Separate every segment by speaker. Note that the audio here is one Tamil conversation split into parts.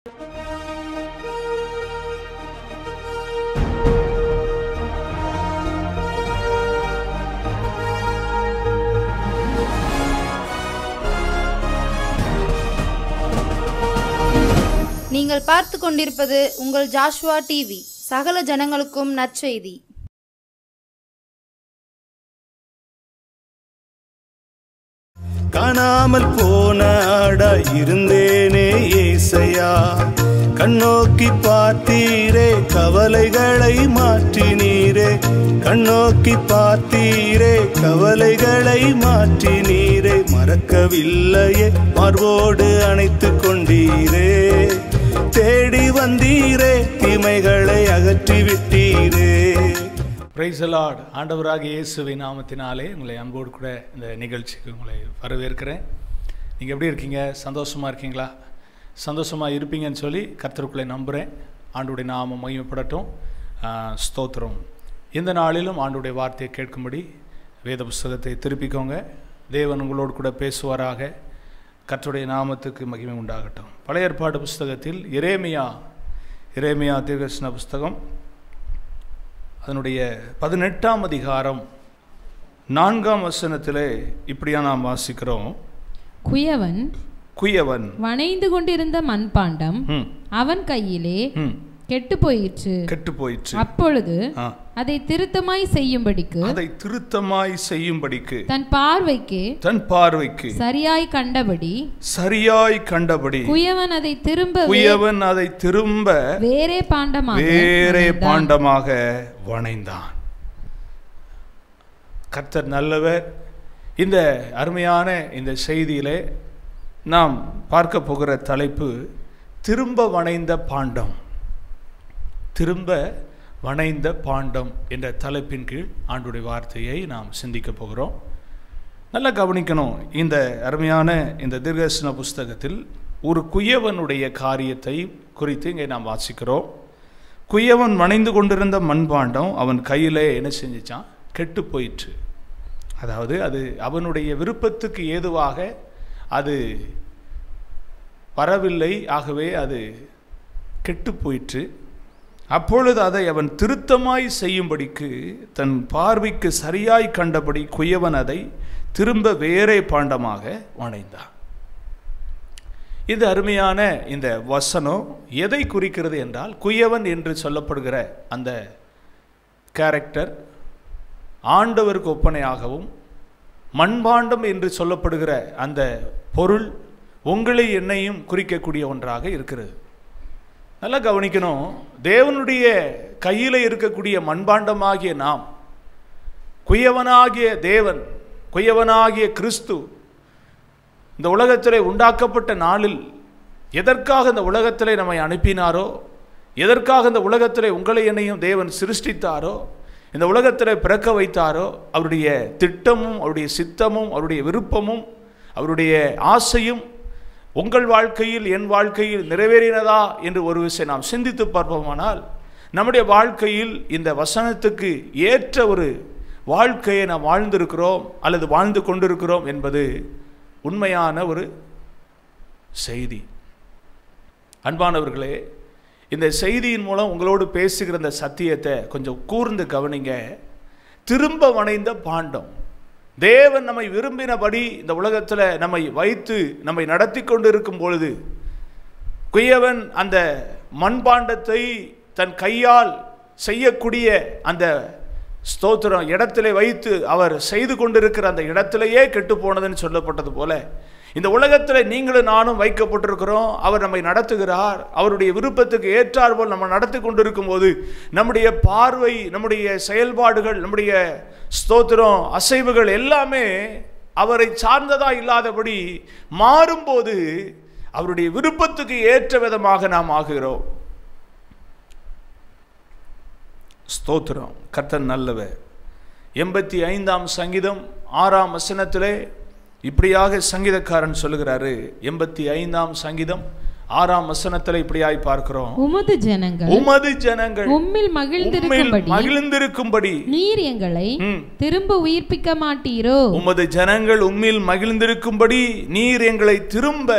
Speaker 1: நீங்கள் பார்த்து கொண்டிருப்பது உங்கள் ஜாஷ்வா டிவி. சகல ஜனங்களுக்கும் நற்செய்தி.
Speaker 2: காணாமல் போன ஆடா இருந்தேனே ஏசையா, கண்ணோக்கி பார்த்தீரே கவலைகளை மாற்றினீரே, கண்ணோக்கி பார்த்தீரே கவலைகளை மாற்றினீரே, மறக்கவில்லையே மார்போடு அணைத்து கொண்டீரே, தேடி வந்தீரே தீமைகளை அகற்றிவிட்டீரே.
Speaker 3: Praise the Lord. ஆண்டவராகிய இயேசுவின் நாமத்தினாலே உங்களை அன்போடு கூட இந்த நிகழ்ச்சிக்கு உங்களை வரவேற்கிறேன். நீங்கள் எப்படி இருக்கீங்க? சந்தோஷமாக இருக்கீங்களா? சந்தோஷமாக இருப்பீங்கன்னு சொல்லி கர்த்தருக்குள்ளே நம்புகிறேன். ஆண்டுடைய நாமம் மகிமைப்படட்டும். ஸ்தோத்திரம். இந்த நாளிலும் ஆண்டுடைய வார்த்தையை கேட்கும்படி வேத புஸ்தகத்தை திருப்பிக்கோங்க. தேவன் உங்களோடு கூட பேசுவாராக. கர்த்தருடைய நாமத்துக்கு மகிமை உண்டாகட்டும். பழைய ஏற்பாடு புஸ்தகத்தில் எரேமியா தீர்க்கதரிசன புஸ்தகம் அதனுடைய 18ஆம் அதிகாரம் 4ஆம் வசனத்திலே இப்படியா நாம் வாசிக்கிறோம். குயவன்
Speaker 4: வணைந்து கொண்டிருந்த மண்பாண்டம் அவன் கையிலே கெட்டு போயிற்று. அப்பொழுது அதை திருத்தமாய் செய்யும்படிக்கு தன் பார்வைக்கு சரியாய் கண்டபடி குயவன் அதை திரும்ப வேறே பாண்டமாக
Speaker 3: வணைந்தான். கர்த்தர் நல்லவர். இந்த அருமையான இந்த செய்தியிலே நாம் பார்க்க போகிற தலைப்பு திரும்ப வணைந்த பாண்டம் என்ற தலைப்பின் கீழ் ஆண்டுடைய வார்த்தையை நாம் சிந்திக்க போகிறோம். நல்லா கவனிக்கணும். இந்த அருமையான இந்த தீர்க்கதரிசன புஸ்தகத்தில் ஒரு குயவனுடைய காரியத்தை குறித்து இங்கே நாம் வாசிக்கிறோம். குயவன் வணைந்து கொண்டிருந்த மண்பாண்டம் அவன் கையில் என்ன செஞ்சிச்சான்? கெட்டு போயிற்று. அதாவது அது அவனுடைய விருப்பத்துக்கு ஏதுவாக அது வரவில்லை. ஆகவே அது கெட்டு போயிற்று. அப்பொழுது அதை அவன் திருத்தமாய் செய்யும்படிக்கு தன் பார்வைக்கு சரியாய் கண்டபடி குயவன் அதை திரும்ப வேறே பாண்டமாக வணைந்தான். இது அருமையான இந்த வசனம் எதை குறிக்கிறது என்றால், குயவன் என்று சொல்லப்படுகிற அந்த கேரக்டர் ஆண்டவருக்கு ஒப்பனையாகவும், மண்பாண்டம் என்று சொல்லப்படுகிற அந்த பொருள் உங்களை என்னையும் குறிக்கக்கூடிய ஒன்றாக இருக்கிறது. நல்லா கவனிக்கணும். தேவனுடைய கையில் இருக்கக்கூடிய மண்பாண்டமாகிய நாம், குயவனாகிய தேவன், குயவனாகிய கிறிஸ்து இந்த உலகத்திலே உண்டாக்கப்பட்ட நாளில் எதற்காக இந்த உலகத்திலே நம்மை அனுப்பினாரோ, எதற்காக இந்த உலகத்திலே உங்களை என்னையும் தேவன் சிருஷ்டித்தாரோ, இந்த உலகத்தில் பிறக்க வைத்தாரோ, அவருடைய திட்டமும் அவருடைய சித்தமும் அவருடைய விருப்பமும் அவருடைய ஆசையும் உங்கள் வாழ்க்கையில் என் வாழ்க்கையில் நிறைவேறினதா என்று ஒரு விஷயம் நாம் சிந்தித்து பார்ப்போமானால், நம்முடைய வாழ்க்கையில் இந்த வசனத்துக்கு ஏற்ற ஒரு வாழ்க்கையை நாம் வாழ்ந்திருக்கிறோம் அல்லது வாழ்ந்து கொண்டிருக்கிறோம் என்பது உண்மையான ஒரு செய்தி. அன்பானவர்களே, இந்த செய்தியின் மூலம் உங்களோடு பேசுகிற இந்த சத்தியத்தை கொஞ்சம் கூர்ந்து கவனிங்க. திரும்ப வணைந்த பாண்டம். தேவன் நம்மை விரும்பினபடி இந்த உலகத்தில் நம்மை வைத்து நம்மை நடத்தி கொண்டு இருக்கும் பொழுது, குயவன் அந்த மண்பாண்டத்தை தன் கையால் செய்யக்கூடிய அந்த ஸ்தோத்திரம் இடத்திலே வைத்து அவர் செய்து கொண்டிருக்கிற அந்த இடத்திலேயே கெட்டு போனதுன்னு சொல்லப்பட்டது போல, இந்த உலகத்தில் நீங்களும் நானும் வைக்கப்பட்டிருக்கிறோம். அவர் நம்மை நடத்துகிறார். அவருடைய விருப்பத்துக்கு ஏற்றார் போல் நம்ம நடத்தி கொண்டிருக்கும் போது நம்முடைய பார்வை, நம்முடைய செயல்பாடுகள், நம்முடைய ஸ்தோத்திரம் அசைவுகள் எல்லாமே அவரை சார்ந்ததா இல்லாதபடி மாறும்போது அவருடைய விருப்பத்துக்கு ஏற்ற விதமாக நாம் ஆகிறோம். ஸ்தோத்திரம். கர்த்தர் நல்லவர். 85ஆம் சங்கீதம் 6ஆம் வசனத்திலே இப்படியாக சங்கீதக்காரன் சொல்லுகிறாரு. 85ஆம் சங்கீதம் 6ஆம் வசனத்தில் இப்படியாய் பார்க்கிறோம். உமது ஜனங்கள் உம்மில் மகிழ்ந்திருக்கும்படி நீர் எங்களை திரும்ப உயிர்ப்பிக்க மாட்டீரோ. உமது ஜனங்கள் உம்மில் மகிழ்ந்திருக்கும்படி நீர் எங்களை திரும்ப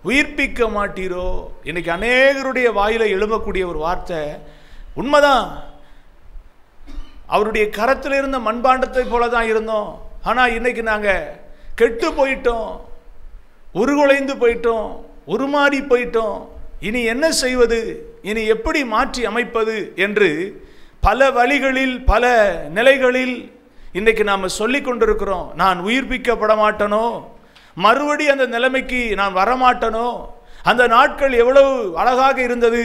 Speaker 3: உயிர்ப்பிக்க மாட்டீரோ? இன்னைக்கு அநேகருடைய வாயில எழும்பக்கூடிய ஒரு வார்த்தை உண்மைதான். அவருடைய கரத்தில் இருந்த மண்பாண்டத்தை போல தான் இருந்தோம். ஆனால் இன்னைக்கு நாங்கள் கெட்டு போயிட்டோம், உருகுலைந்து போயிட்டோம், உருமாறி போயிட்டோம். இனி என்ன செய்வது, இனி எப்படி மாற்றி அமைப்பது என்று பல வழிகளில் பல நிலைகளில் இன்றைக்கு நாம் சொல்லி கொண்டிருக்கிறோம். நான் உயிர்ப்பிக்கப்பட மாட்டேனோ, மறுபடி அந்த நிலைமைக்கு நான் வரமாட்டேனோ. அந்த நாட்கள் எவ்வளவு அழகாக இருந்தது.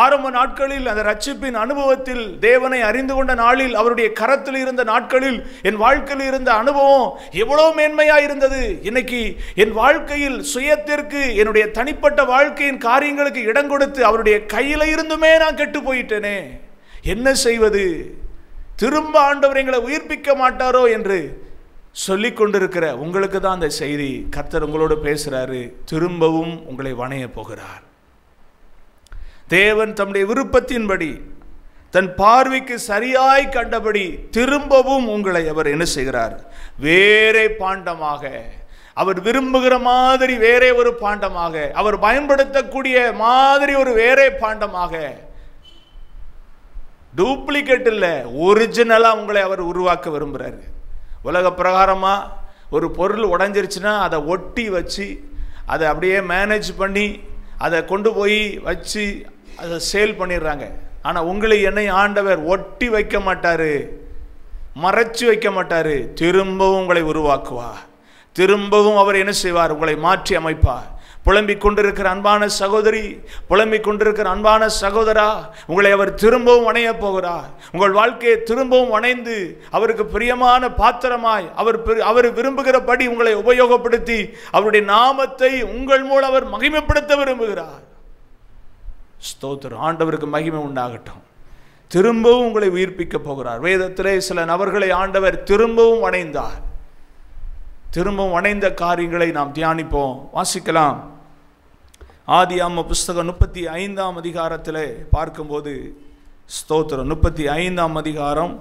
Speaker 3: ஆரம்ப நாட்களில் அந்த ரட்சிப்பின் அனுபவத்தில் தேவனை அறிந்து கொண்ட நாளில் அவருடைய கரத்தில் இருந்த நாட்களில் என் வாழ்க்கையில் இருந்த அனுபவம் எவ்வளவு மேன்மையாக இருந்தது. இன்னைக்கு என் வாழ்க்கையில் சுயத்திற்கு என்னுடைய தனிப்பட்ட வாழ்க்கையின் காரியங்களுக்கு இடம் கொடுத்து அவருடைய கையில் இருந்துமே நான் கெட்டு போயிட்டேனே, என்ன செய்வது? திரும்ப ஆண்டவர் எங்களை உயிர்ப்பிக்க மாட்டாரோ என்று சொல்லி கொண்டிருக்கிற உங்களுக்கு தான் அந்த செய்தி. கர்த்தர் உங்களோடு பேசுறாரு. திரும்பவும் உங்களை வணைய போகிறார். தேவன் தம்முடைய விருப்பத்தின்படி தன் பார்வைக்கு சரியாய் கண்டபடி திரும்பவும் உங்களை அவர் என்ன செய்கிறார்? வேறே பாண்டமாக, அவர் விரும்புகிற மாதிரி வேறே ஒரு பாண்டமாக, அவர் பயன்படுத்தக்கூடிய மாதிரி ஒரு வேறே பாண்டமாக, டூப்ளிகேட் இல்லை, ஒரிஜினலா உங்களை அவர் உருவாக்க விரும்புகிறார். உலக பிரகாரமா ஒரு பொருள் உடைஞ்சிருச்சுன்னா அதை ஒட்டி வச்சு அதை அப்படியே மேனேஜ் பண்ணி அதை கொண்டு போய் வச்சு அதை சேல் பண்ணிடுறாங்க. ஆனால் உங்களை என்னை ஆண்டவர் ஒட்டி வைக்க மாட்டாரு, மறைச்சு வைக்க மாட்டாரு. திரும்பவும் உங்களை உருவாக்குவார். திரும்பவும் அவர் என்ன செய்வார்? உங்களை மாற்றி அமைப்பார். புலம்பிக் கொண்டிருக்கிற அன்பான சகோதரி, புலம்பிக் கொண்டிருக்கிற அன்பான சகோதரா, உங்களை அவர் திரும்பவும் வணைய போகிறார். உங்கள் வாழ்க்கையை திரும்பவும் வணைந்து அவருக்கு பிரியமான பாத்திரமாய் அவர் விரும்புகிறபடி உங்களை உபயோகப்படுத்தி அவருடைய நாமத்தை உங்கள் மூலம் அவர் மகிமைப்படுத்த விரும்புகிறார். ஸ்தோத்திரம். ஆண்டவருக்கு மகிமை உண்டாகட்டும். திரும்பவும் உங்களை உயிர்ப்பிக்க போகிறார். வேதத்திலே சில நபர்களை ஆண்டவர் திரும்பவும் வணைந்தார். திரும்பவும் வணைந்த காரியங்களை நாம் தியானிப்போம். வாசிக்கலாம். ஆதியாகம புஸ்தகம் 35ஆம் அதிகாரத்தில் பார்க்கும்போது, ஸ்தோத்திரம், 35ஆம் அதிகாரம்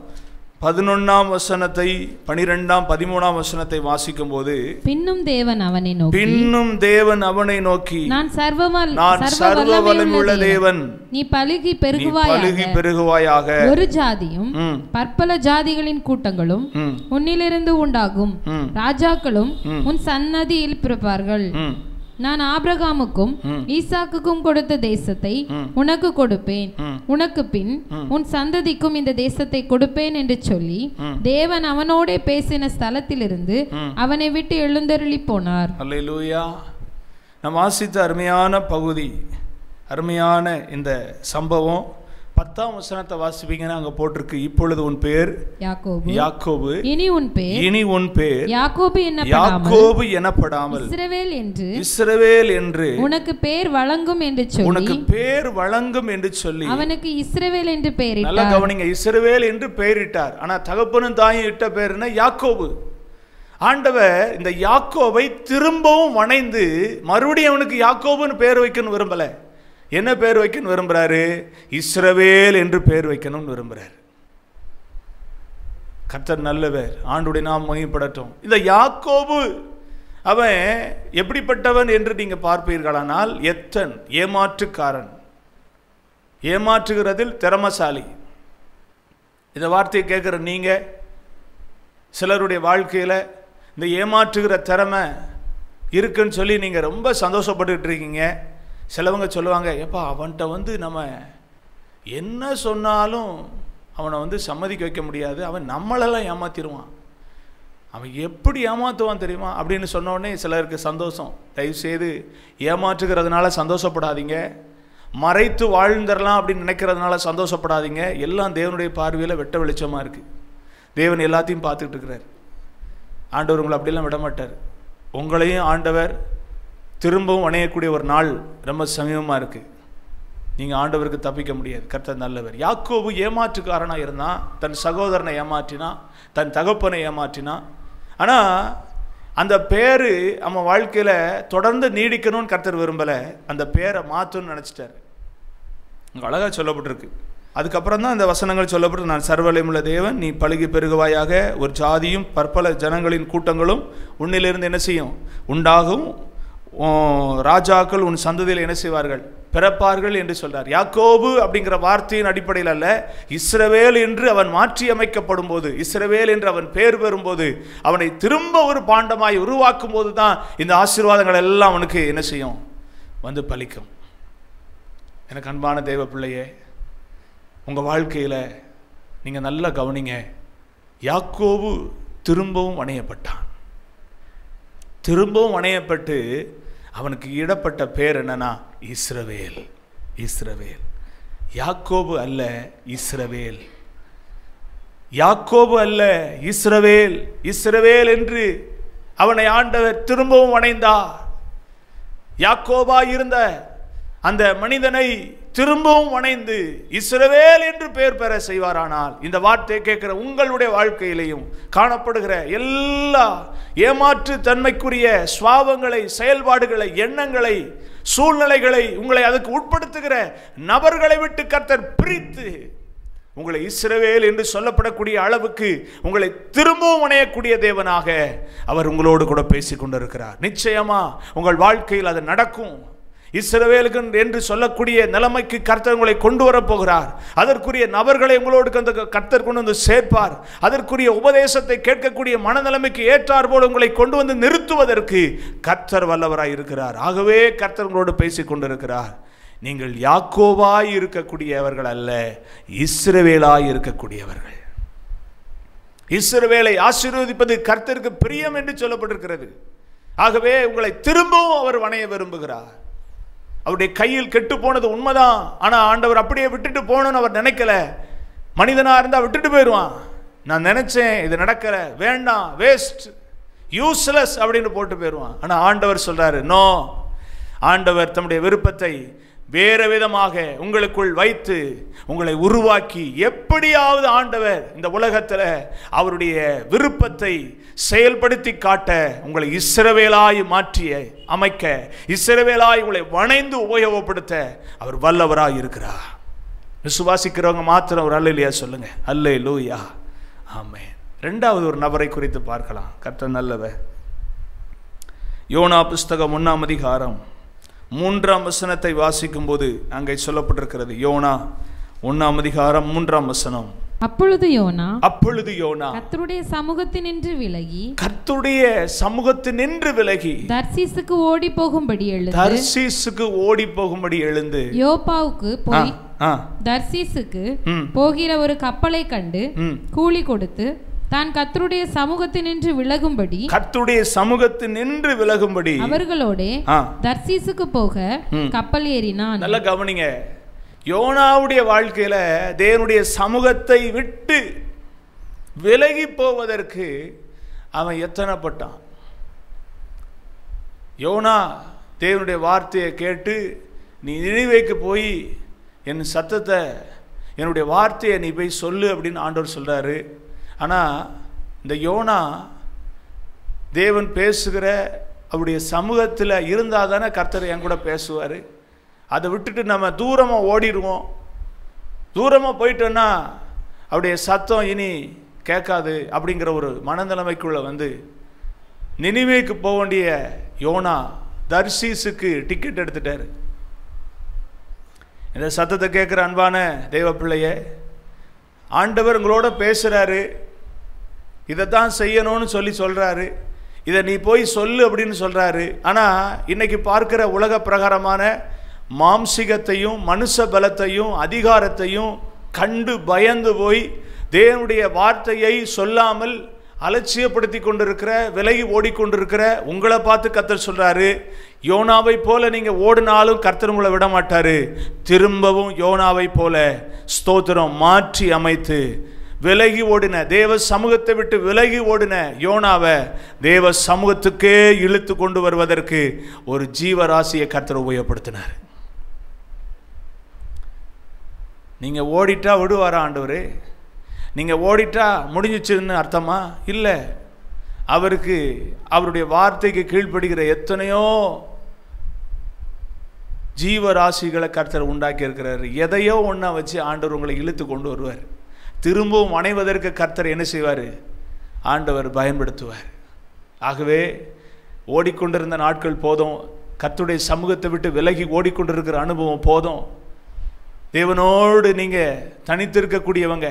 Speaker 3: 11ஆம் வசனத்தை 12ஆம் 13ஆம் வசனத்தை வாசிக்கும் போது,
Speaker 4: பின்னும் தேவன் அவனை நோக்கி
Speaker 3: நான் சர்வ வல்லமையுள்ள தேவன்,
Speaker 4: நீ பலுகி பெருகுவாயாக. ஒரு ஜாதியும் பற்பல ஜாதிகளின் கூட்டங்களும் உன்னிலிருந்து உண்டாகும், ராஜாக்களும் உன் சன்னதியில் பிறப்பார்கள். நான் ஆபிரகாமுக்கும் ஈசாக்குக்கும் கொடுத்த தேசத்தை உனக்கு கொடுப்பேன், உனக்கு பின் உன் சந்ததிக்கும் இந்த தேசத்தை கொடுப்பேன் என்று சொல்லி தேவன் அவனோட பேசின ஸ்தலத்திலிருந்து அவனை விட்டு எழுந்தருளி போனார்.
Speaker 3: அல்லேலூயா. நாம் வாசித்த அருமையான பகுதி, அருமையான இந்த சம்பவம் 10ஆம் வசனத்தை வாசிப்பீங்கன்னா அங்க போட்டிருக்கு, இப்பொழுது உன் பேர் யாக்கோபு, இனி உன் பேர் யாக்கோபு எனப்படாமல் இஸ்ரவேல் என்று
Speaker 4: உனக்கு பேர் வழங்கும் என்று சொல்லி அவனுக்கு இஸ்ரவேல் என்று பெயரிட்டார்.
Speaker 3: நல்லா கவனிங்க, இஸ்ரவேல் என்று பெயரிட்டார். ஆனா தகப்பனும் தாயும் இட்ட பேர் என்ன? யாக்கோபு. ஆண்டவர் இந்த யாக்கோபை திரும்பவும் வணைந்து மறுபடியும் அவனுக்கு யாக்கோபுன்னு பேர் வைக்கணும் விரும்பல. என்ன பேர் வைக்கணும் விரும்புறாரு? இஸ்ரவேல் என்று பேர் வைக்கணும்னு விரும்புறாரு. கர்த்தர் நல்லவர். ஆண்டுடைய நாம் மகிமைப்படட்டும். இந்த யாக்கோபு அவன் எப்படிப்பட்டவன் என்று நீங்க பார்ப்பீர்களானால், எத்தன், ஏமாற்றுக்காரன், ஏமாற்றுகிறதில் திறமசாலி. இந்த வார்த்தையை கேட்குற நீங்க சிலருடைய வாழ்க்கையில் இந்த ஏமாற்றுகிற திறமை இருக்குன்னு சொல்லி நீங்கள் ரொம்ப சந்தோஷப்பட்டுக்கிட்டு இருக்கீங்க. சிலவங்க சொல்லுவாங்க, எப்பா அவன்கிட்ட நம்ம என்ன சொன்னாலும் அவனை சம்மதிக்க வைக்க முடியாது, அவன் நம்மளெல்லாம் ஏமாத்திடுவான், அவன் எப்படி ஏமாற்றுவான் தெரியுமா அப்படின்னு சொன்னோடனே சிலருக்கு சந்தோஷம். தயவுசெய்து ஏமாற்றுகிறதுனால சந்தோஷப்படாதீங்க, மறைத்து வாழ்ந்துடலாம் அப்படின்னு நினைக்கிறதுனால சந்தோஷப்படாதீங்க. எல்லாம் தேவனுடைய பார்வையில் வெட்ட வெளிச்சமாக இருக்குது. தேவன் எல்லாத்தையும் பார்த்துக்கிட்டு இருக்கிறார். ஆண்டவர் உங்களை அப்படிலாம் விட மாட்டார். உங்களையும் ஆண்டவர் திரும்பவும் வணையக்கூடிய ஒரு நாள் ரொம்ப சமீபமாக இருக்குது. நீங்கள் ஆண்டவருக்கு தப்பிக்க முடியாது. கர்த்தர் நல்லவர். யாக்கோபு ஏமாற்றுக்காரனாக இருந்தான். தன் சகோதரனை ஏமாற்றினான், தன் தகப்பனை ஏமாற்றினான். ஆனால் அந்த பேர் அவன் வாழ்க்கையில் தொடர்ந்து நீடிக்கணும்னு கர்த்தர் விரும்பலை. அந்த பேரை மாற்றணும்னு நினச்சிட்டார். அங்கே அழகாக சொல்லப்பட்டிருக்கு. அதுக்கப்புறம் தான் இந்த வசனங்கள் சொல்லப்பட்டு, நான் சர்வவல்லமையுள்ள தேவன், நீ பலுகி பெருகுவாயாக. ஒரு ஜாதியும் பற்பல ஜனங்களின் கூட்டங்களும் உன்னிலிருந்து என்ன செய்யும்? உண்டாகும். ராஜாக்கள் உன் சந்ததியில் என்ன செய்வார்கள், பிறப்பார்கள் என்று சொல்றார். யாக்கோபு அப்படிங்கிற வார்த்தையின் அடிப்படையில் அல்ல, இஸ்ரவேல் என்று அவன் மாற்றி அமைக்கப்படும் போது, இஸ்ரவேல் என்று அவன் பேர் பெறும்போது, அவனை திரும்ப ஒரு பாண்டமாய் உருவாக்கும் போது தான் இந்த ஆசீர்வாதங்கள் எல்லாம் அவனுக்கு என்ன செய்யும், வந்து பலிக்கும். எனக்கு அன்பான தேவ பிள்ளையே, உங்கள் வாழ்க்கையில் நீங்கள் நல்லா கவனிங்க. யாக்கோபு திரும்பவும் அணையப்பட்டான். திரும்பவும் அணையப்பட்டு அவனுக்கு இடப்பட்ட பேர் என்னன்னா இஸ்ரவேல். இஸ்ரவேல், யாக்கோபு அல்ல, இஸ்ரவேல். யாக்கோபு அல்ல, இஸ்ரவேல். இஸ்ரவேல் என்று அவனை ஆண்டவர் திரும்பவும் அணைந்தார். யாக்கோபா இருந்த அந்த மனிதனை திரும்பவும் அணைந்து இஸ்ரவேல் என்று பெயர் பெற செய்வாரானால், இந்த வார்த்தையை கேட்கிற உங்களுடைய வாழ்க்கையிலையும் காணப்படுகிற எல்லா ஏமாற்று தன்மைக்குரிய சுவாபங்களை, செயல்பாடுகளை, எண்ணங்களை, சூழ்நிலைகளை, உங்களை அதுக்கு உட்படுத்துகிற நபர்களை விட்டு கர்த்தர் பிரித்து உங்களை இஸ்ரவேல் என்று சொல்லப்படக்கூடிய அளவுக்கு உங்களை திரும்பவும் அணையக்கூடிய தேவனாக அவர் உங்களோடு கூட பேசிக் கொண்டிருக்கிறார். நிச்சயமா உங்கள் வாழ்க்கையில் அது நடக்கும். இஸ்ரவேலுக்கு என்று சொல்லக்கூடிய நிலைமைக்கு கர்த்தர் உங்களை கொண்டு வரப்போகிறார். அதற்குரிய நபர்களை உங்களோடு கர்த்தர் கொண்டு வந்து சேர்ப்பார். அதற்குரிய உபதேசத்தை கேட்கக்கூடிய மனநிலைமைக்கு ஏற்றார் போல உங்களை கொண்டு வந்து நிறுத்துவதற்கு கர்த்தர் வல்லவராய் இருக்கிறார். ஆகவே கர்த்தர் உங்களோடு பேசிக் கொண்டிருக்கிறார். நீங்கள் யாக்கோபாய் இருக்கக்கூடியவர்கள் அல்ல, இஸ்ரவேலாய் இருக்கக்கூடியவர்கள். இஸ்ரவேலை ஆசீர்வதிப்பது கர்த்தருக்கு பிரியம் என்று சொல்லப்பட்டிருக்கிறது. ஆகவே உங்களை திரும்பவும் அவர் வணைய விரும்புகிறார். அவருடைய கையில் கெட்டு போனது உண்மைதான். ஆனா ஆண்டவர் அப்படியே விட்டுட்டு போகணும்னு அவர் நினைக்கல. மனிதனா இருந்தா விட்டுட்டு போயிடுவான். நான் நினைச்சேன், இது நடக்கல, வேண்டாம், வேஸ்ட், யூஸ்லெஸ் அப்படின்னு போட்டு போயிடுவான். ஆனா ஆண்டவர் சொல்றாரு, நோ. ஆண்டவர் தம்முடைய விருப்பத்தை வேறு விதமாக உங்களுக்குள் வைத்து உங்களை உருவாக்கி, எப்படியாவது ஆண்டவர் இந்த உலகத்தில் அவருடைய விருப்பத்தை செயல்படுத்தி காட்ட உங்களை இஸ்ரவேலாய் மாற்றிய அமைக்க, இஸ்ரவேலாய் உங்களை வணைந்து உபயோகப்படுத்த அவர் வல்லவராய் இருக்கிறார். விசுவாசிக்கிறவங்க மாத்திரம் ஒரு அல்லேலூயா சொல்லுங்க. அல்லேலூயா, ஆமென். இரண்டாவது ஒரு நபரை குறித்து பார்க்கலாம். கர்த்தர் நல்லவர். யோனா புஸ்தகம் 1ஆம் அதிகாரம் 3ஆம் வசனத்தை வாசிக்கும் போது அங்கே சொல்லப்பட்டிருக்கிறது. யோனா 1ஆம் அதிகாரம் 3ஆம் வசனம்.
Speaker 4: அப்பொழுது யோனா
Speaker 3: கர்த்தருடைய
Speaker 4: சமூகத்தினின்று விலகி தர்சீசுக்கு ஓடி போகும்படி எழுந்து யோப்பாவுக்கு போய் தர்சீசுக்கு போகிற ஒரு கப்பலை கண்டு கூலி கொடுத்து தான் கர்த்தருடைய சமூகத்தினின்று விலகும்படி அவர்களோட தர்சீசுக்கு போக கப்பல் ஏறினான்.
Speaker 3: நல்லா கவனிங்க. யோனாவுடைய வாழ்க்கையில தேவனுடைய சமூகத்தை விட்டு விலகி போவதற்கு அவன் எத்தனைப்பட்டான். யோனா தேவனுடைய வார்த்தையை கேட்டு, நீ நினிவேக்கு போய் என் சத்தத்தை, என்னுடைய வார்த்தையை நீ போய் சொல்லு அப்படின்னு ஆண்டவர் சொல்றாரு. ஆனால் இந்த யோனா தேவன் பேசுகிற அவருடைய சமூகத்தில் இருந்தால் தானே கர்த்தர் என் கூட பேசுவார். அதை விட்டுட்டு நம்ம தூரமாக ஓடிடுவோம். தூரமாக போயிட்டோன்னா அவருடைய சத்தம் இனி கேட்காது அப்படிங்கிற ஒரு மனநிலைமைக்குள்ளே வந்து நினிவேக்கு போக வேண்டிய யோனா தர்சீசுக்கு டிக்கெட் எடுத்துட்டார். இந்த சத்தத்தை கேட்குற அன்பான தெய்வ பிள்ளைய, ஆண்டவர் உங்களோட பேசுகிறாரு. இதைத்தான் செய்யணும்னு சொல்கிறாரு. இதை நீ போய் சொல்லு அப்படின்னு சொல்கிறாரு. ஆனால் இன்னைக்கு பார்க்கிற உலக பிரகாரமான மாம்சிகத்தையும் மனுஷ பலத்தையும் அதிகாரத்தையும் கண்டு பயந்து போய் தேவனுடைய வார்த்தையை சொல்லாமல் அலட்சியப்படுத்தி கொண்டிருக்கிற, விலகி ஓடிக்கொண்டிருக்கிற உங்களை பார்த்து கர்த்தர் சொல்றாரு, யோனாவை போல நீங்க ஓடினாலும் கர்த்தர் உங்களை விட மாட்டாரு. திரும்பவும் யோனாவை போல ஸ்தோத்திரம் மாற்றி அமைத்து விலகி ஓடின, தேவ சமூகத்தை விட்டு விலகி ஓடின யோனாவை தேவ சமூகத்துக்கே இழுத்து கொண்டு வருவதற்கு ஒரு ஜீவராசியை கர்த்தர் உபயோகப்படுத்தினார். நீங்க ஓடிட்டா விடுவாரா ஆண்டவரே? நீங்க ஓடிட்டா முடிஞ்சிச்சுன்னு அர்த்தமா? இல்லை. அவருக்கு அவருடைய வார்த்தைக்கு கீழ்ப்படுகிற எத்தனையோ ஜீவராசிகளை கர்த்தர் உண்டாக்கி இருக்கிறார். எதையோ ஒன்றா வச்சு ஆண்டவர் உங்களை இழுத்து கொண்டு வருவார். திரும்பவும் அணைவதற்கு கர்த்தர் என்ன செய்வார்? ஆண்டவர் பயன்படுத்துவார். ஆகவே ஓடிக்கொண்டிருந்த நாட்கள் போதும், கர்த்தருடைய சமூகத்தை விட்டு விலகி ஓடிக்கொண்டிருக்கிற அனுபவம் போதும். தேவனோடு நீங்கள் தனித்திருக்கக்கூடியவங்க,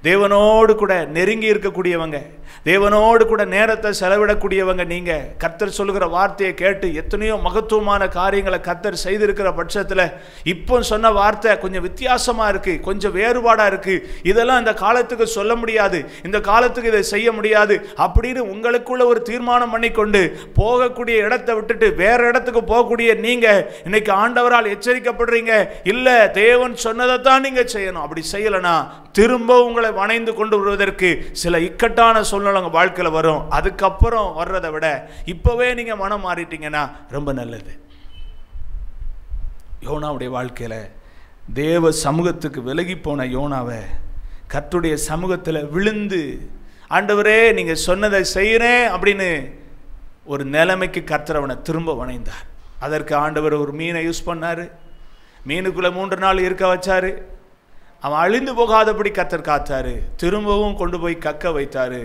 Speaker 3: தேவனோடு கூட நெருங்கி இருக்கக்கூடியவங்க, தேவனோடு கூட நேரத்தை செலவிடக்கூடியவங்க, நீங்கள் கர்த்தர் சொல்லுகிற வார்த்தையை கேட்டு எத்தனையோ மகத்துவமான காரியங்களை கர்த்தர் செய்திருக்கிற பட்சத்தில் இப்போ சொன்ன வார்த்தை கொஞ்சம் வித்தியாசமாக இருக்குது, கொஞ்சம் வேறுபாடாக இருக்குது, இதெல்லாம் இந்த காலத்துக்கு சொல்ல முடியாது, இந்த காலத்துக்கு இதை செய்ய முடியாது அப்படின்னு உங்களுக்குள்ள ஒரு தீர்மானம் பண்ணிக்கொண்டு போகக்கூடிய இடத்தை விட்டுட்டு வேற இடத்துக்கு போகக்கூடிய நீங்கள் இன்னைக்கு ஆண்டவரால் எச்சரிக்கப்படுறீங்க. இல்லை, தேவன் சொன்னதைத்தான் நீங்க செய்யணும். அப்படி செய்யலனா திரும்ப உங்களை வணைந்து கொண்டு வருவதற்கு சில இக்கட்டான சூழ்நிலை உங்க வாழ்க்கையில வரும். அதுக்கப்புறம் வர்றதை விட இப்பவே நீங்க மனம் மாறிட்டீங்கன்னா ரொம்ப நல்லது. யோனாவுடைய வாழ்க்கையில தேவ சமூகத்துக்கு விலகி போன யோனாவை கர்த்தருடைய சமூகத்தில் விழுந்து, ஆண்டவரே நீங்க சொன்னதை செய்யறேன் அப்படின்னு ஒரு நிலைமைக்கு கர்த்தர் அவனை திரும்ப வணைந்தார். அதற்கு ஆண்டவர் ஒரு மீனை யூஸ் பண்ணாரு. மீனுக்குள்ளே 3 நாள் இருக்க வச்சாரு. அவன் அழிந்து போகாதபடி கர்த்தர் காத்தாரு. திரும்பவும் கொண்டு போய் கக்க வைத்தாரு.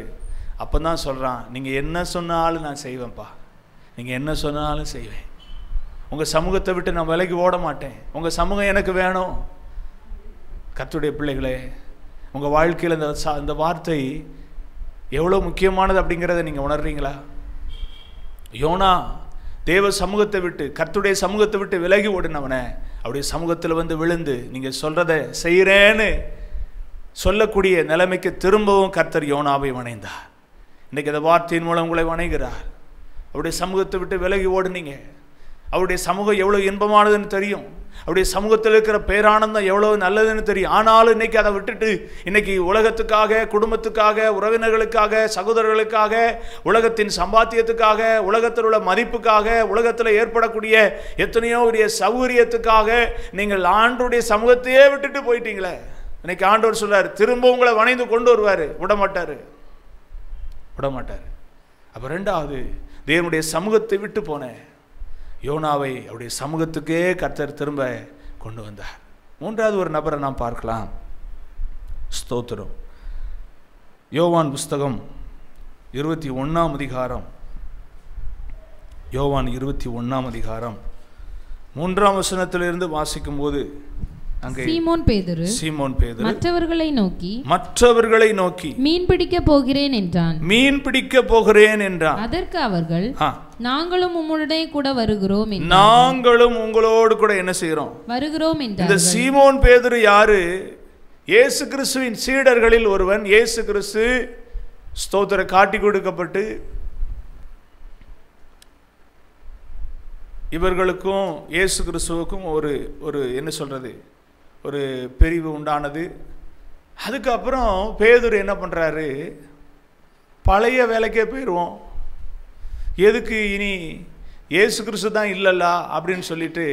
Speaker 3: அப்போ தான் சொல்கிறான், நீங்கள் என்ன சொன்னாலும் நான் செய்வேன்ப்பா, நீங்கள் என்ன சொன்னாலும் செய்வேன். உங்கள் சமூகத்தை விட்டு நான் விலகி ஓட மாட்டேன். உங்கள் சமூகம் எனக்கு வேணும். கர்த்தருடைய பிள்ளைகளே, உங்கள் வாழ்க்கையில் இந்த வார்த்தை எவ்வளோ முக்கியமானது அப்படிங்கிறத நீங்கள் உணர்றீங்களா? யோனா தேவ சமூகத்தை விட்டு, கர்த்தருடைய சமூகத்தை விட்டு விலகி ஓடினவனை அப்படியே சமூகத்தில் வந்து விழுந்து நீங்கள் சொல்கிறத செய்கிறேன்னு சொல்லக்கூடிய நிலைமைக்கு திரும்பவும் கர்த்தர் யோனாவை வணைந்தார். இன்றைக்கி அந்த வார்த்தையின் மூலம் உங்களை வணைகிறார். அவருடைய சமூகத்தை விட்டு விலகி ஓடுனீங்க. அவருடைய சமூகம் எவ்வளோ இன்பமானதுன்னு தெரியும். அவருடைய சமூகத்தில் இருக்கிற பேரானந்தம் எவ்வளோ நல்லதுன்னு தெரியும். ஆனாலும் இன்றைக்கி அதை விட்டுட்டு இன்றைக்கி உலகத்துக்காக, குடும்பத்துக்காக, உறவினர்களுக்காக, சகோதரர்களுக்காக, உலகத்தின் சம்பாத்தியத்துக்காக, உலகத்தில் உள்ள மதிப்புக்காக, உலகத்தில் ஏற்படக்கூடிய எத்தனையோ உரிய சௌகரியத்துக்காக நீங்கள் ஆண்டவருடைய சமூகத்தையே விட்டுட்டு போயிட்டீங்களே. இன்னைக்கு ஆண்டவர் சொல்றார், திரும்ப உங்களை வணைந்து கொண்டு வருவார். விடமாட்டார். அப்போ ரெண்டாவது, தேவனுடைய சமூகத்தை விட்டு போன யோனாவை அவருடைய சமூகத்துக்கே கர்த்தர் திரும்ப கொண்டு வந்தார். மூன்றாவது ஒரு நபரை நாம் பார்க்கலாம். ஸ்தோத்திரம். யோவான் புஸ்தகம் 21ஆம் அதிகாரம், யோவான் 21ஆம் அதிகாரம் 3ஆம் வசனத்திலிருந்து வாசிக்கும் போது அங்கே
Speaker 4: சீமோன் பேதுரு மற்றவர்களை நோக்கி மீன் பிடிக்க போகிறேன் என்றான். அதற்கு அவர்கள், நாங்களும் உம்முடனே கூட வருகிறோம்,
Speaker 3: நாங்களும் உங்களோடு கூட என்ன செய்கிறோம், வருகிறோம் என்றார். இந்த சீமோன் பேதுரு யாரு? இயேசு கிறிஸ்துவின் சீடர்களில் ஒருவன். இயேசு கிறிஸ்து ஸ்தோத்திர காட்டி கொடுக்கப்பட்டு இவர்களுக்கும் இயேசு கிறிஸ்துவுக்கும் ஒரு என்ன சொல்றது, ஒரு பிரிவு உண்டானது. அதுக்கப்புறம் பேதுரு என்ன பண்ணுறாரு, பழைய வேலைக்கே போயிடுவோம், எதுக்கு இனி இயேசு கிறிஸ்து தான் இல்லைல்ல அப்படின்னு சொல்லிட்டு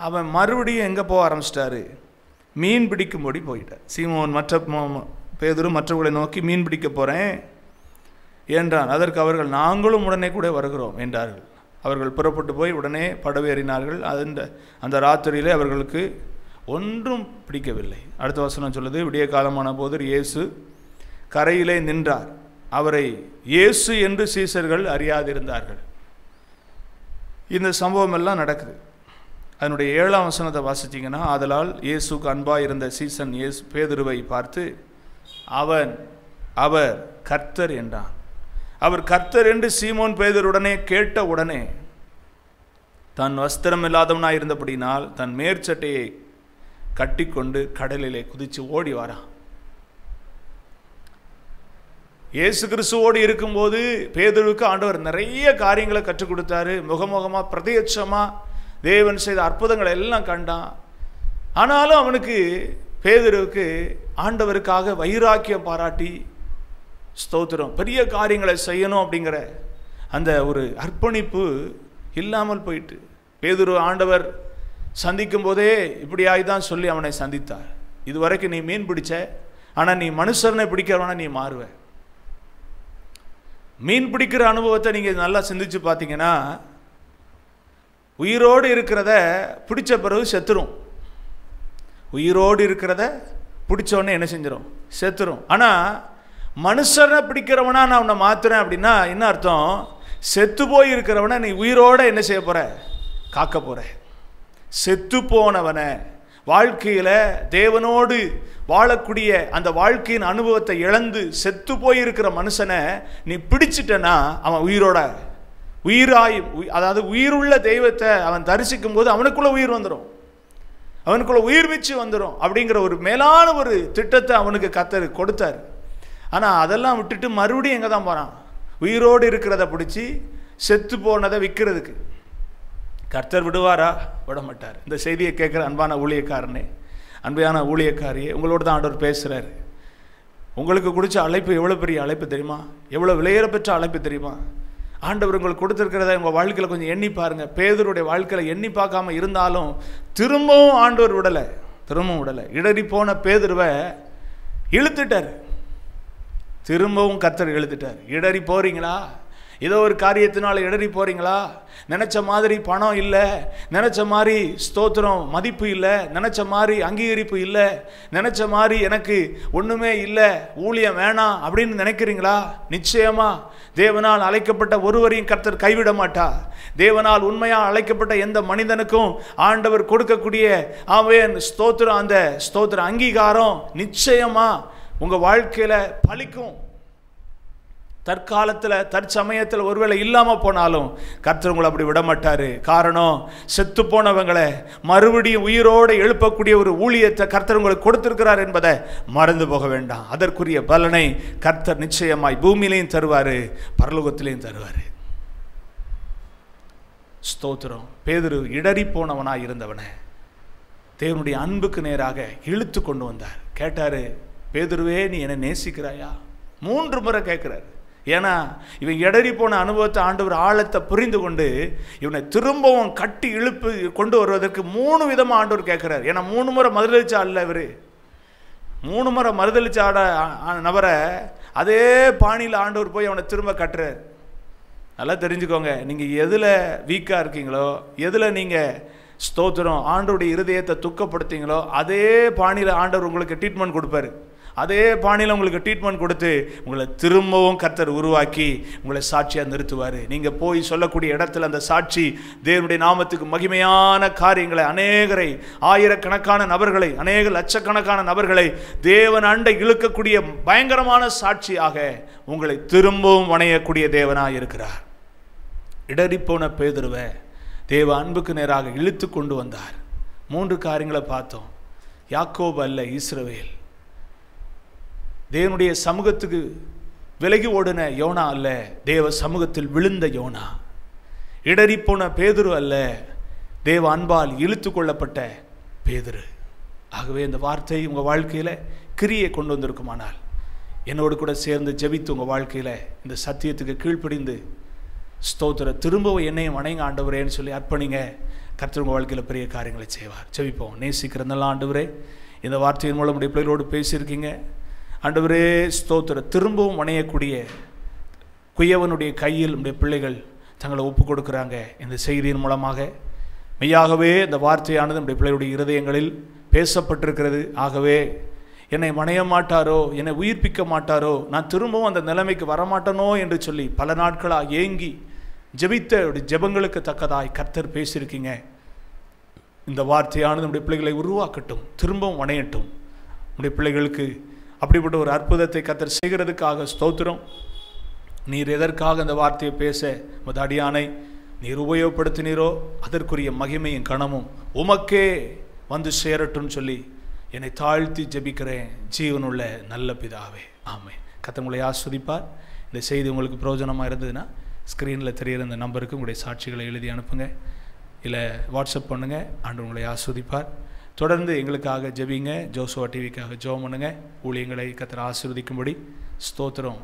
Speaker 3: அவன் மறுபடியும் எங்கே போக ஆரம்பிச்சிட்டாரு, மீன் பிடிக்கும்படி போயிட்டார். சீமோன் பேதுரு மற்றவர்களை நோக்கி மீன் பிடிக்க போகிறேன் என்றான். அதற்கு அவர்கள், நாங்களும் உடனே கூட வருகிறோம் என்றார்கள். அவர்கள் புறப்பட்டு போய் உடனே படவேறினார்கள். அந்த ராத்திரியிலே அவர்களுக்கு ஒன்றும் பிடிக்கவில்லை. அடுத்த வசனம் சொல்லுது, விடிய காலமான போது இயேசு கரையிலே நின்றார். அவரை இயேசு என்று சீசர்கள் அறியாதிருந்தார்கள். இந்த சம்பவம் எல்லாம் நடக்குது. அதனுடைய 7ஆம் வசனத்தை வாசிச்சிங்கன்னா, ஆதலால் இயேசுக்கு அன்பாக இருந்த சீசன் பேதுருவை பார்த்து அவர் கர்த்தர் என்றான். அவர் கர்த்தர் என்று சீமோன் பேதுருடனே கேட்ட உடனே தன் வஸ்திரம் இல்லாதவனாய் இருந்தபடினால் தன் மேற்சட்டையை கட்டிக்கொண்டு கடலிலே குதிச்சு ஓடி வாரான். இயேசு கிறிஸ்துவோடு இருக்கும்போது பேதுருவுக்கு ஆண்டவர் நிறைய காரியங்களை கற்றுக் கொடுத்தாரு. முகமுகமாக பிரத்யட்சமாக தேவன் செய்த அற்புதங்களை எல்லாம் கண்டான். ஆனாலும் அவனுக்கு பேதுருவுக்கு ஆண்டவருக்காக வைராக்கியம் பாராட்டி ஸ்தோத்திரம் பெரிய காரியங்களை செய்யணும் அப்படிங்கிற அந்த ஒரு அர்ப்பணிப்பு இல்லாமல் போயிட்டு, பேதுரு ஆண்டவர் சந்திக்கும் போதே இப்படியாய்தான் சொல்லி அவனை சந்தித்தார். இதுவரைக்கும் நீ மீன் பிடிச்ச, ஆனால் நீ மனுஷரனை பிடிக்கிறவனா நீ மாறுவ. மீன் பிடிக்கிற அனுபவத்தை நீங்கள் நல்லா சிந்திச்சு பார்த்தீங்கன்னா, உயிரோடு இருக்கிறத பிடிச்ச பிறகு செத்துரும். உயிரோடு இருக்கிறத பிடிச்சோடனே என்ன செஞ்சிடும், செத்துரும். ஆனால் மனுஷனை பிடிக்கிறவனா நான் உன்னை மாத்துறேன் அப்படின்னா என்ன அர்த்தம், செத்து போய் இருக்கிறவனை நீ உயிரோட என்ன செய்ய போற, காக்க போகிறேன். செத்து போனவனை, வாழ்க்கையில் தேவனோடு வாழக்கூடிய அந்த வாழ்க்கையின் அனுபவத்தை இழந்து செத்து போயிருக்கிற மனுஷனை நீ பிடிச்சிட்டனா அவன் உயிரோட அதாவது உயிருள்ள தெய்வத்தை அவன் தரிசிக்கும் போது அவனுக்குள்ள உயிர் வந்துடும், அவனுக்குள்ள உயிர் வீச்சு வந்துடும் அப்படிங்கிற ஒரு மேலான ஒரு திட்டத்தை அவனுக்கு கர்த்தர் கொடுத்தார். ஆனால் அதெல்லாம் விட்டுட்டு மறுபடியும் எங்கே தான் போகிறான்? உயிரோடு இருக்கிறத பிடிச்சி செத்து போனதை விற்கிறதுக்கு. கர்த்தர் விடுவாரா? விட மாட்டார். இந்த செய்தியை கேட்குற அன்பான ஊழியக்காரனே, அன்பான ஊழியக்காரியே, உங்களோடு தான் ஆண்டவர் பேசுகிறார். உங்களுக்கு கொடுத்த அழைப்பு எவ்வளோ பெரிய அழைப்பு தெரியுமா? எவ்வளோ விலையேற பெற்ற அழைப்பு தெரியுமா? ஆண்டவர் உங்களுக்கு கொடுத்துருக்கிறத உங்கள் வாழ்க்கையில் கொஞ்சம் எண்ணி பாருங்கள். பேதுருடைய வாழ்க்கையில் எண்ணி பார்க்காம இருந்தாலும் திரும்பவும் ஆண்டவர் விடலை. இடறி போன பேதுருவை இழுத்துட்டார். திரும்பவும் கர்த்தர் இழுத்துட்டார். இடறி போகிறீங்களா? ஏதோ ஒரு காரியத்தினால இடறி போகிறீங்களா? நினச்ச மாதிரி பணம் இல்லை, நினச்ச மாதிரி ஸ்தோத்திரம் மதிப்பு இல்லை, நினச்ச மாதிரி அங்கீகரிப்பு இல்லை, நினச்ச மாதிரி எனக்கு ஒன்றுமே இல்லை, ஊழியம் வேணாம் அப்படின்னு நினைக்கிறீங்களா? நிச்சயமா தேவனால் அழைக்கப்பட்ட ஒருவரையும் கர்த்தர் கைவிட மாட்டார். தேவனால் உண்மையாக அழைக்கப்பட்ட எந்த மனிதனுக்கும் ஆண்டவர் கொடுக்கக்கூடிய ஸ்தோத்திரம், அந்த ஸ்தோத்திர அங்கீகாரம் நிச்சயமா உங்கள் வாழ்க்கையில் பலிக்கும். தற்காலத்தில் தற்சமயத்தில் ஒருவேளை இல்லாமல் போனாலும் கர்த்தர் உங்களை அப்படி விட மாட்டார். காரணம், செத்து போனவங்களை மறுபடியும் உயிரோடு எழுப்பக்கூடிய ஒரு ஊழியத்தை கர்த்தர் உங்களுக்கு கொடுத்திருக்கிறார் என்பதை மறந்து போக வேண்டாம். அதற்குரிய பலனை கர்த்தர் நிச்சயமாய் பூமியிலையும் தருவார், பரலோகத்திலையும் தருவார். ஸ்தோத்திரம். பேதுரு இடறி போனவனாக இருந்தவனை தேவனுடைய அன்புக்கு நேராக இழுத்து கொண்டு வந்தார். கேட்டார், பேதுருவே நீ என்னை நேசிக்கிறாயா? 3 முறை கேட்குறாரு. ஏன்னா இவன் இடறி போன அனுபவத்தை ஆண்டவர் ஆழத்தை புரிந்து கொண்டு இவனை திரும்பவும் கட்டி இழுப்பு கொண்டு வருவதற்கு 3 விதமாக ஆண்டவர் கேட்குறாரு. ஏன்னா 3 முறை மறுதளிச்சா அல்ல இவர், 3 முறை மறுதளிச்ச நபரை அதே பாணியில் ஆண்டவர் போய் அவனை திரும்ப கட்டுறார். நல்லா தெரிஞ்சுக்கோங்க, நீங்கள் எதில் வீக்காக இருக்கீங்களோ, எதில் நீங்கள் ஸ்தோத்திரம் ஆண்டவருடைய இருதயத்தை துக்கப்படுத்தீங்களோ அதே பாணியில் ஆண்டவர் உங்களுக்கு ட்ரீட்மெண்ட் கொடுப்பாரு. அதே பாணியில் உங்களுக்கு ட்ரீட்மெண்ட் கொடுத்து உங்களை திரும்பவும் கர்த்தர் உருவாக்கி உங்களை சாட்சியாக நிறுத்துவார். நீங்கள் போய் சொல்லக்கூடிய இடத்துல அந்த சாட்சி தேவனுடைய நாமத்துக்கு மகிமையான காரியங்களை, அநேகரை, ஆயிரக்கணக்கான நபர்களை, அநேக லட்சக்கணக்கான நபர்களை தேவன் அண்டை இழுக்கக்கூடிய பயங்கரமான சாட்சியாக உங்களை திரும்பவும் வணையக்கூடிய தேவனாக இருக்கிறார். இடறிப்போன பேதுருவை தேவ அன்புக்கு நேராக இழுத்து கொண்டு வந்தார். 3 காரியங்களை பார்த்தோம். யாக்கோபு அல்ல, இஸ்ரவேல். தேவனுடைய சமூகத்துக்கு விலகி ஓடின யோனா அல்ல, தேவ சமூகத்தில் விழுந்த யோனா. இடறிப்போன பேதுரு அல்ல, தேவ அன்பால் இழுத்து கொள்ளப்பட்ட பேதுரு. ஆகவே இந்த வார்த்தை உங்கள் வாழ்க்கையில் கிரியை கொண்டு வந்திருக்குமானால் என்னோடு கூட சேர்ந்து ஜெபித்து உங்கள் வாழ்க்கையில் இந்த சத்தியத்துக்கு கீழ்ப்படிந்து ஸ்தோத்திர திரும்பவும் என்னையும் வணங்க ஆண்டவரேன்னு சொல்லி அர்ப்பணிங்க. கர்த்தர் உங்கள் வாழ்க்கையில் பெரிய காரியங்களை செய்வார். ஜெபிப்போம். நேசிக்கிற நல்ல ஆண்டவரே, இந்த வார்த்தையின் மூலம் உடைய பிள்ளைகளோடு பேசியிருக்கீங்க ஆண்டவரே. ஸ்தோத்திர திரும்பவும் வணையக்கூடிய குயவனுடைய கையில் உடைய பிள்ளைகள் தங்களை ஒப்பு கொடுக்குறாங்க. இந்த செய்தியின் மூலமாக மெய்யாகவே இந்த வார்த்தையானது நம்முடைய பிள்ளைகளுடைய இருதயங்களில் பேசப்பட்டிருக்கிறது. ஆகவே என்னை வணைய மாட்டாரோ, என்னை உயிர்ப்பிக்க மாட்டாரோ, நான் திரும்பவும் அந்த நிலைமைக்கு வரமாட்டனோ என்று சொல்லி பல நாட்களாக ஏங்கி ஜெபித்த ஜெபங்களுக்கு தக்கதாய் கர்த்தர் பேசியிருக்கீங்க. இந்த வார்த்தையானது நம்முடைய பிள்ளைகளை உருவாக்கட்டும், திரும்பவும் வணையட்டும். நம்முடைய பிள்ளைகளுக்கு அப்படிப்பட்ட ஒரு அற்புதத்தை கர்த்தர் செய்கிறதுக்காக ஸ்தோத்திரம். நீர் எதற்காக இந்த வார்த்தையை பேச அடியானை நீர் உபயோகப்படுத்தினீரோ அதற்குரிய மகிமையும் கனமும் உமக்கே வந்து சேரட்டும்னு சொல்லி என்னை தாழ்த்தி ஜெபிக்கிறேன் ஜீவனுள்ள நல்ல பிதாவே, ஆமென். கர்த்தர் உங்களை ஆஸ்வதிப்பார். இந்த செய்தி உங்களுக்கு பிரயோஜனமாக இருந்ததுன்னா ஸ்க்ரீனில் தெரிகிற இந்த நம்பருக்கு உங்களுடைய சாட்சிகளை எழுதி அனுப்புங்க, இல்லை வாட்ஸ்அப் பண்ணுங்கள். ஆண்டவர் உங்களை ஆஸ்வதிப்பார். தொடர்ந்து எங்களுக்காக ஜெபிங்க. ஜோசுவா டிவிக்காக ஜெபம் பண்ணுங்க. ஊழியங்களை கர்த்தர் ஆசீர்வதிக்கும்படி ஸ்தோத்திரம்.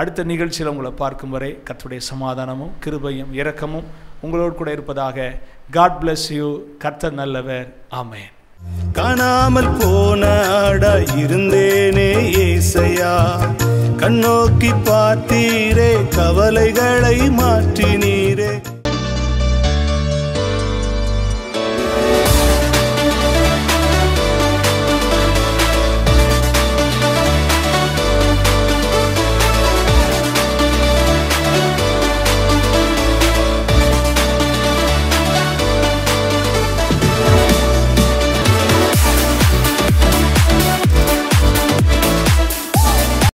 Speaker 3: அடுத்த நிகழ்ச்சியில் உங்களை பார்க்கும் வரை கர்த்தருடைய சமாதானமும் கிருபையும் இரக்கமும் உங்களோடு கூட இருப்பதாக. God bless you. கர்த்தர் நல்லவர். ஆமென்.
Speaker 2: காணாமல் போன ஆடா இருந்தேனே ஏசையா, கண்ணோக்கி பார்த்தீரே, கவலைகளை மாற்றினீரே.